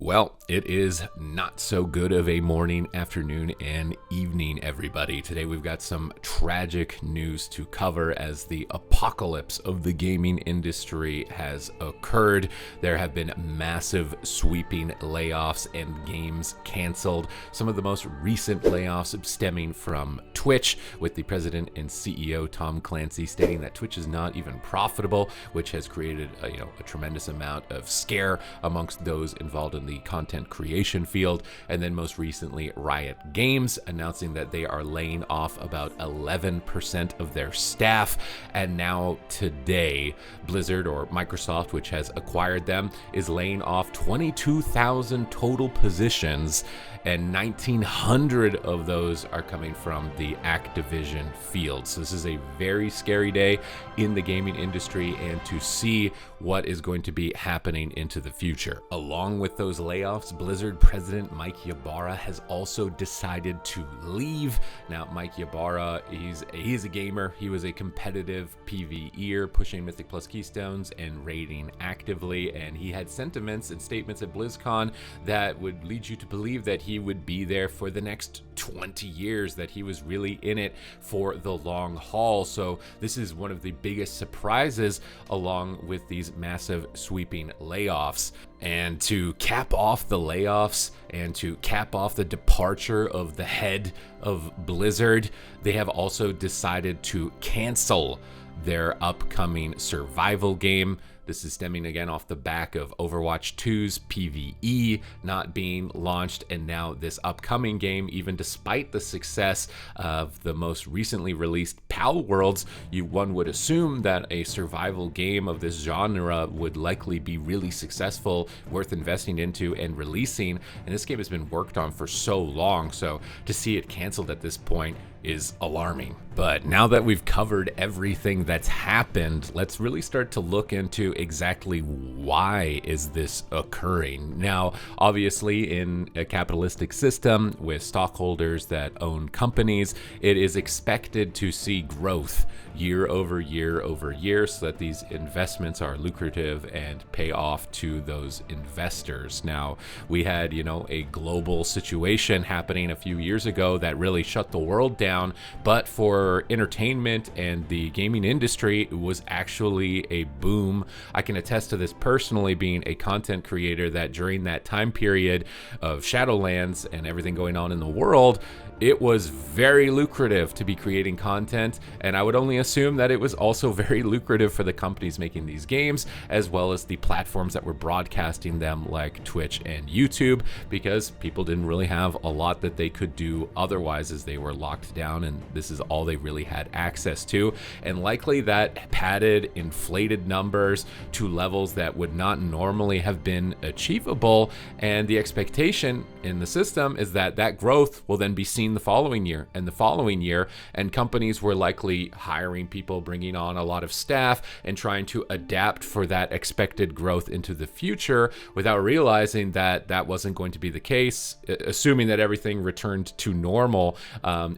Well, it is not so good of a morning, afternoon, and evening, everybody. Today we've got some tragic news to cover as the apocalypse of the gaming industry has occurred. There have been massive sweeping layoffs and games canceled. Some of the most recent layoffs stemming from Twitch, with the president and CEO Tom Clancy stating that Twitch is not even profitable, which has created a tremendous amount of scare amongst those involved in the content creation field. And then most recently, Riot Games announcing that they are laying off about 11% of their staff. And now today, Blizzard, or Microsoft, which has acquired them, is laying off 22,000 total positions, and 1,900 of those are coming from the Activision field. So this is a very scary day in the gaming industry, and to see what is going to be happening into the future. Along with those layoffs, Blizzard president Mike Ybarra has also decided to leave. Now, Mike Ybarra, he's a gamer. He was a competitive PvEer, pushing Mythic Plus Keystones and raiding actively, and he had sentiments and statements at BlizzCon that would lead you to believe that he would be there for the next 20 years, that he was really in it for the long haul. So this is one of the biggest surprises, along with these massive sweeping layoffs. And to cap off the layoffs and to cap off the departure of the head of Blizzard, they have also decided to cancel their upcoming survival game. This is stemming again off the back of Overwatch 2's PvE not being launched, and now this upcoming game, even despite the success of the most recently released Pal Worlds, one would assume that a survival game of this genre would likely be really successful, worth investing into and releasing, and this game has been worked on for so long, so to see it canceled at this point is alarming. But now that we've covered everything that's happened, let's really start to look into exactly why is this occurring. Now, obviously, in a capitalistic system with stockholders that own companies, it is expected to see growth year over year over year, so that these investments are lucrative and pay off to those investors. Now, we had, a global situation happening a few years ago that really shut the world down, but for entertainment and the gaming industry, it was actually a boom. I can attest to this personally, being a content creator, that during that time period of Shadowlands and everything going on in the world, it was very lucrative to be creating content, and I would only assume that it was also very lucrative for the companies making these games, as well as the platforms that were broadcasting them, like Twitch and YouTube, because people didn't really have a lot that they could do otherwise, as they were locked down, and this is all they really had access to. And likely that padded inflated numbers to levels that would not normally have been achievable, and the expectation in the system is that that growth will then be seen the following year and the following year, and companies were likely hiring people, bringing on a lot of staff, and trying to adapt for that expected growth into the future, without realizing that that wasn't going to be the case, assuming that everything returned to normal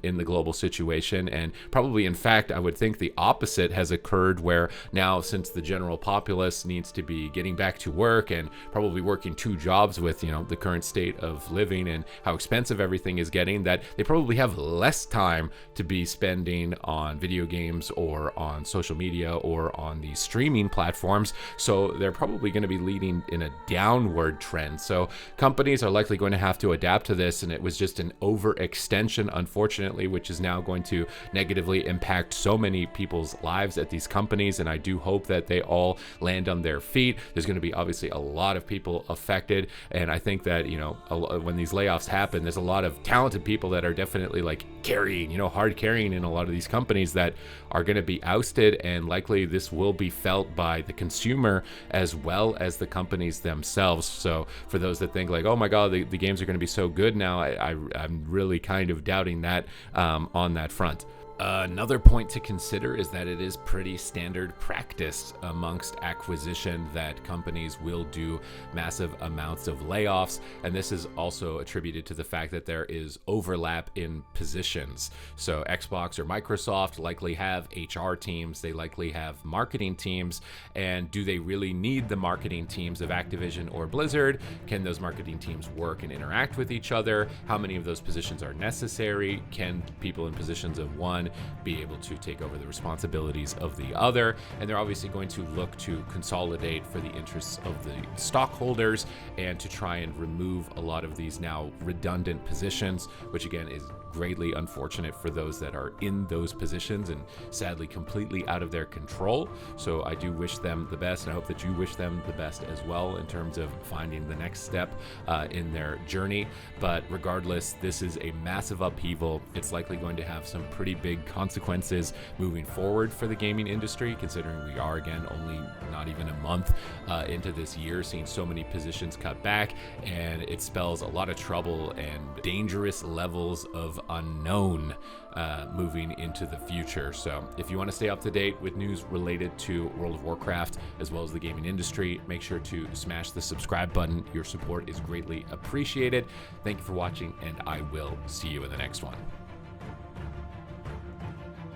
in the global situation. And probably, in fact, I would think the opposite has occurred, where now, since the general populace needs to be getting back to work and probably working two jobs with the current state of living and how expensive everything is getting, that they probably have less time to be spending on video games or on social media or on these streaming platforms. So they're probably going to be leading in a downward trend. So companies are likely going to have to adapt to this, and it was just an overextension, unfortunately, which is now going to negatively impact so many people's lives at these companies. And I do hope that they all land on their feet. There's going to be obviously a lot of people affected, and I think that when these layoffs happen, there's a lot of talented people that are definitely hard carrying in a lot of these companies that are going to be ousted, and likely this will be felt by the consumer as well as the companies themselves. So for those that think oh my god, the games are going to be so good now, I'm really kind of doubting that on that front. Another point to consider is that it is pretty standard practice amongst acquisition that companies will do massive amounts of layoffs, and this is also attributed to the fact that there is overlap in positions. So Xbox or Microsoft likely have HR teams, they likely have marketing teams, and do they really need the marketing teams of Activision or Blizzard? Can those marketing teams work and interact with each other? How many of those positions are necessary? Can people in positions of one be able to take over the responsibilities of the other? And they're obviously going to look to consolidate for the interests of the stockholders and to try and remove a lot of these now redundant positions, which again is greatly unfortunate for those that are in those positions and sadly completely out of their control. So I do wish them the best, and I hope that you wish them the best as well in terms of finding the next step in their journey. But regardless, this is a massive upheaval. It's likely going to have some pretty big consequences moving forward for the gaming industry, considering we are again only not even a month into this year, seeing so many positions cut back, and it spells a lot of trouble and dangerous levels of unknown moving into the future. So if you want to stay up to date with news related to World of Warcraft as well as the gaming industry, make sure to smash the subscribe button. Your support is greatly appreciated. Thank you for watching, and I will see you in the next one.